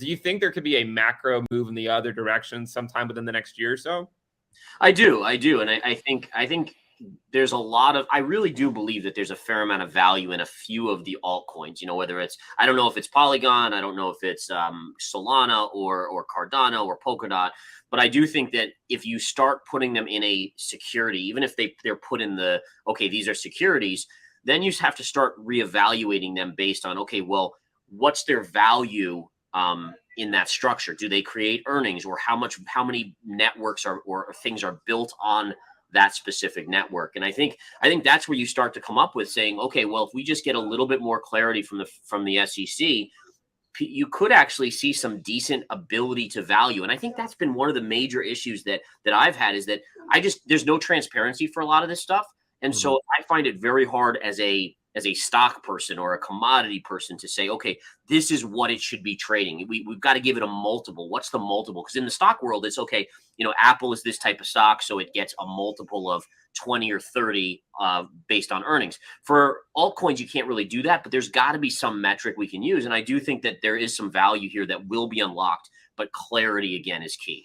Do you think there could be a macro move in the other direction sometime within the next year or so? I do. And I think there's a lot of, I really do believe that there's a fair amount of value in a few of the altcoins, whether it's, I don't know if it's Polygon, I don't know if it's Solana or Cardano or Polkadot, but I do think that if you start putting them in a security, even if they're put in the, okay, these are securities, then you have to start reevaluating them based on, okay, well, what's their value in that structure? Do they create earnings, or how many networks or things are built on that specific network? And I think that's where you start to come up with saying, okay, well, if we just get a little bit more clarity from the SEC, you could actually see some decent ability to value. And I think that's been one of the major issues that I've had, is that there's no transparency for a lot of this stuff. And so I find it very hard as a stock person or a commodity person to say, okay, this is what it should be trading. We've got to give it a multiple. What's the multiple? Because in the stock world, it's okay, Apple is this type of stock, so it gets a multiple of 20 or 30 based on earnings. For altcoins, you can't really do that, but there's got to be some metric we can use. And I do think that there is some value here that will be unlocked, but clarity, again, is key.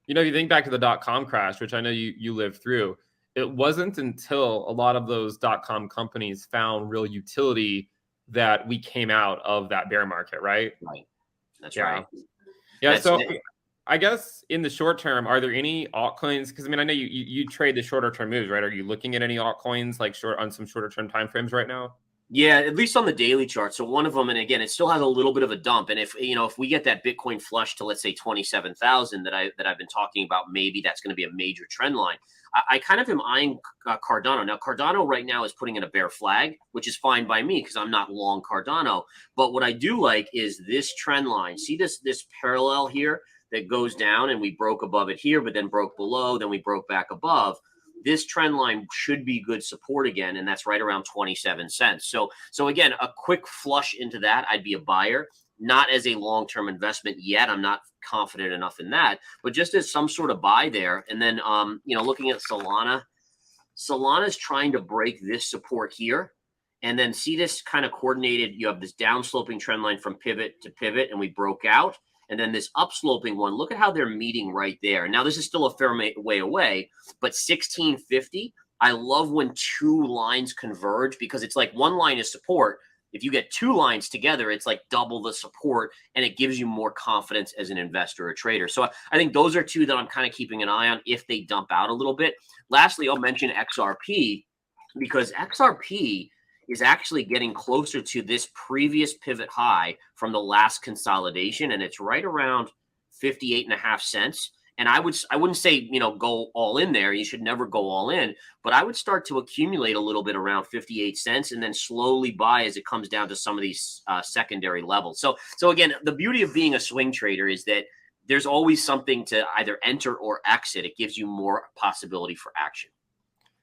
If you think back to the .com crash, which I know you lived through, it wasn't until a lot of those .com companies found real utility that we came out of that bear market, right? Right. That's right. Yeah. So I guess in the short term, are there any altcoins? Because I know you trade the shorter term moves, right? Are you looking at any altcoins like on some shorter term timeframes right now? Yeah, at least on the daily chart. So one of them, and again, it still has a little bit of a dump. And if we get that Bitcoin flush to, let's say, 27,000 that I've been talking about, maybe that's going to be a major trend line. I kind of am eyeing Cardano. Now, Cardano right now is putting in a bear flag, which is fine by me because I'm not long Cardano. But what I do like is this trend line. See this parallel here that goes down, and we broke above it here, but then broke below, then we broke back above. This trend line should be good support again, and that's right around 27 cents. So again, a quick flush into that, I'd be a buyer, not as a long-term investment yet. I'm not confident enough in that, but just as some sort of buy there. And then, looking at Solana's trying to break this support here, and then see this kind of coordinated. You have this downsloping trend line from pivot to pivot, and we broke out. And then this upsloping one, look at how they're meeting right there. Now, this is still a fair way away, but 1650, I love when two lines converge, because it's like one line is support. If you get two lines together, it's like double the support, and it gives you more confidence as an investor or trader. So I think those are two that I'm kind of keeping an eye on if they dump out a little bit. Lastly, I'll mention XRP, because XRP is actually getting closer to this previous pivot high from the last consolidation, and it's right around 58.5 cents. And I wouldn't say, go all in there. You should never go all in, but I would start to accumulate a little bit around 58 cents and then slowly buy as it comes down to some of these secondary levels. So again, the beauty of being a swing trader is that there's always something to either enter or exit. It gives you more possibility for action.